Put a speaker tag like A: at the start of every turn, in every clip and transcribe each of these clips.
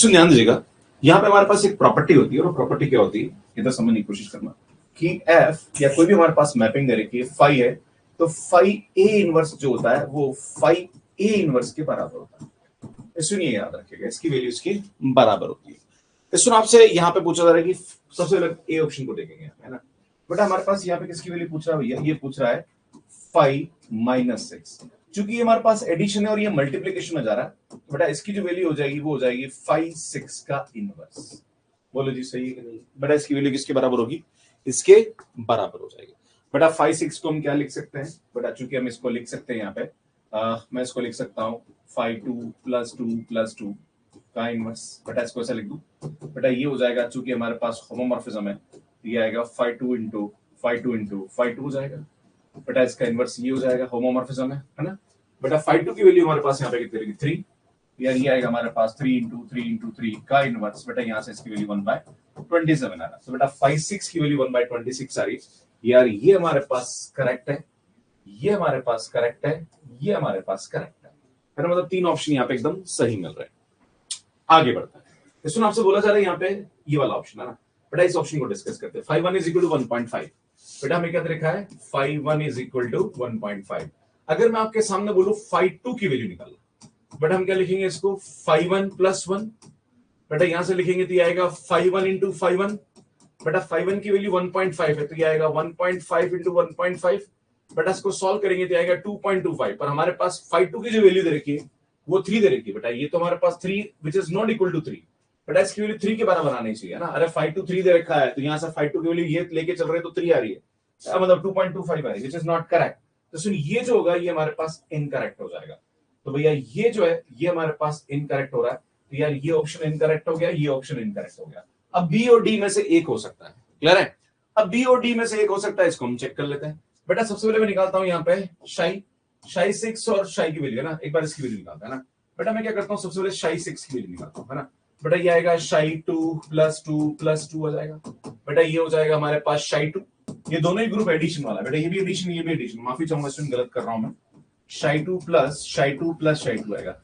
A: इसमें ध्यान दीजिएगा, यहाँ पे हमारे पास एक प्रॉपर्टी होती है और प्रॉपर्टी क्या होती है इधर समझने की कोशिश करना कि एफ या कोई भी हमारे पास मैपिंग दे रखी है फाई है, तो फाई ए इनवर्स जो होता है वो फाई ए इनवर्स के बराबर होता है। इसमें ये याद रखिएगा, इसकी वैल्यू इसके बराबर होती है। इसमें आपसे यहाँ पे पूछा जा रहा है कि सबसे पहले ए ऑप्शन को देखेंगे, है ना। बट हमारे पास यहाँ पे किसकी वैल्यू पूछ रहा है भैया, ये पूछ रहा है फाई माइनस 6। चूंकि ये हमारे पास एडिशन है और ये मल्टीप्लीकेशन में जा रहा है, बेटा इसकी जो वैल्यू हो जाएगी वो हो जाएगी फाई 6 का इनवर्स। बोलो जी सही है कि नहीं बेटा, इसकी वैल्यू किसके बराबर होगी, इसके बराबर हो जाएगी। बेटा फाई 6 को हम क्या लिख सकते हैं बेटा, चूंकि हम इसको लिख सकते हैं यहाँ पे मैं इसको लिख सकता हूँ फाई 2 प्लस 2 प्लस 2 का इनवर्स। बेटा इसको ऐसा लिख दूं, बेटा ये हो जाएगा, चूंकि हमारे पास होमोमॉर्फिज्म है, ये आएगा phi 2 into phi 2 into phi 2 हो जाएगा। बेटा इसका इनवर्स ये हो जाएगा, होमोमॉर्फिज्म है ना। बेटा फाई 2 की वैल्यू हमारे पास यहाँ पे कितनी रहेगी 3, यार ये आएगा हमारे पास 3 इंटू 3 का इनवर्स। बेटा यहाँ से इसकी वैल्यू 1/27 आ रहा है। तो बेटा फाई 6 की वैल्यू 1/26 आ रही है। यार ये हमारे पास करेक्ट है, ये हमारे पास करेक्ट है, ये हमारे पास करेक्ट है ना। मतलब 3 ऑप्शन यहाँ पे एकदम सही मिल रहे हैं। आगे बढ़ता है, इसमें आपसे बोला जा रहा है यहाँ पे ये वाला ऑप्शन है ना। बेटा इस ऑप्शन को डिस्कस करते हैं। Phi 1 is equal to 1.5। बेटा हमें क्या लिखा है, फाई 1 इज इक्वल टू 1.5। अगर मैं आपके सामने बोलूं फाई 2 की वैल्यू निकालना, बेटा हम क्या लिखेंगे इसको, फाई 1 प्लस 1। बेटा यहां से लिखेंगे तो ये आएगा फाई 1 इंटू फाई 1। बेटा फाई 1 की वैल्यू 1.5 है, तो ये आएगा 1.5 इंटू 1.5। बेटा इसको सॉल्व करेंगे तो आएगा 2.25। पर हमारे पास फाई 2 की जो वैल्यू दे रखी है वो 3 दे रखी है। बेटा ये तो हमारे पास 3 which is not equal to 3। बेटा इसकी वैल्यू 3 के बराबर आनी चाहिए ना। अरे फाई 2 3 दे रखा है, तो यहां से फाई 2 की वैल्यू ये लेके चल रहे हैं तो 3 आ रही है, मतलब 2.25 आ रही है, विच इज नॉट करेक्ट। तो सुन ये जो होगा ये हमारे पास इनकरेक्ट हो जाएगा। तो भैया ये जो है ये हमारे पास इनकरेक्ट हो रहा है, तो यार ये ऑप्शन इनकरेक्ट हो गया, ये ऑप्शन इनकरेक्ट हो गया। अब बी और डी में से एक हो सकता है, क्लियर है। अब बी और डी में से एक हो सकता है, इसको हम चेक कर लेते हैं। बेटा सबसे पहले मैं निकालता हूं यहाँ पे शाई 6 और शाई की वैल्यू है ना, एक बार इसकी वैल्यू निकालता है ना। बेटा मैं क्या करता हूँ, सबसे पहले शाई 6 की वैल्यू निकालता हूँ, है ना। बेटा ये आएगा शाई 2 प्लस 2 प्लस 2 हो जाएगा। बेटा ये हो जाएगा हमारे पास शाई 2, ये दोनों ही ग्रुप एडिशन वाला। बेटा ये भी एडिशन, ये भी एडिशन, माफी चाहूंगा स्टूडेंट गलत कर रहा हूं मैं। शाई 2 प्लस शाई 2 प्लस शाई 2 आएगा।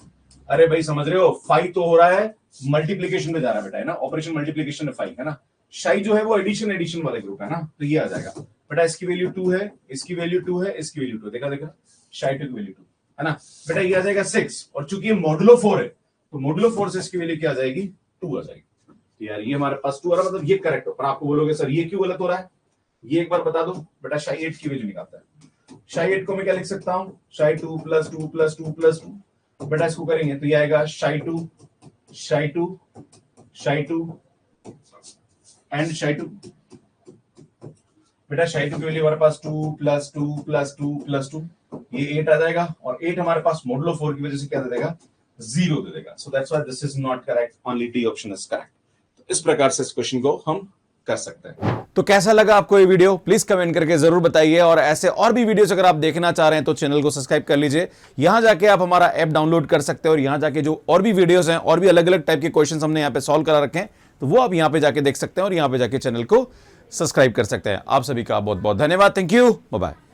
A: अरे भाई समझ रहे हो, फाई तो हो रहा है मल्टीप्लीकेशन में जा रहा है बेटा, है ना, ऑपरेशन मल्टीप्लीकेशन में फाई है ना। शाई जो है वो एडिशन वाले ग्रुप है ना, तो ये आ जाएगा। बेटा इसकी वैल्यू 2 है, इसकी वैल्यू 2 है, इसकी वैल्यू 2, देखा शाई 2 की वैल्यू 2 है ना। बेटा ये आ जाएगा 6, और चूंकि ये मॉडुलो 4 है तो मॉडुलो 4 से इसकी वैल्यू क्या आ जाएगी, 2 आ जाएगी। तो यार ये हमारे पास 2 आ रहा है, मतलब ये करेक्ट हो। पर आपको बोलोगे सर ये क्यों गलत हो रहा है, ये एक बार बता दो। बेटा शाई 8 की वैल्यू निकालता है, शाई 8 को मैं क्या लिख सकता हूं, शाई 2 प्लस 2 प्लस 2 प्लस 2। बेटा इसको करेंगे तो ये आएगा शाई 2 शाई 2 शाई 2 एंड शाई 2। बेटा शाई 2 की वैल्यू हमारे पास 2 प्लस 2 प्लस 2 प्लस 2, ये 8 आ जाएगा, और 8 हमारे पास मॉडुलो 4 की वजह से क्या दे देगा, 0 दे देगा। So that's why this is not correct, only D option is correct. तो इस प्रकार से इस क्वेश्चन को हम कर सकते हैं।
B: तो कैसा लगा आपको ये वीडियो, प्लीज कमेंट करके जरूर बताइए। और ऐसे और भी वीडियोस अगर आप देखना चाह रहे हैं तो चैनल को सब्सक्राइब कर लीजिए। यहां जाके आप हमारा ऐप डाउनलोड कर सकते हैं, और यहां जाके जो और भी वीडियोस हैं और भी अलग अलग टाइप के क्वेश्चंस हमने यहां पे सॉल्व करा रखे हैं, तो वो आप यहां पे जाके देख सकते हैं, और यहां पे जाके चैनल को सब्सक्राइब कर सकते हैं। आप सभी का बहुत बहुत धन्यवाद। Thank you, bye bye.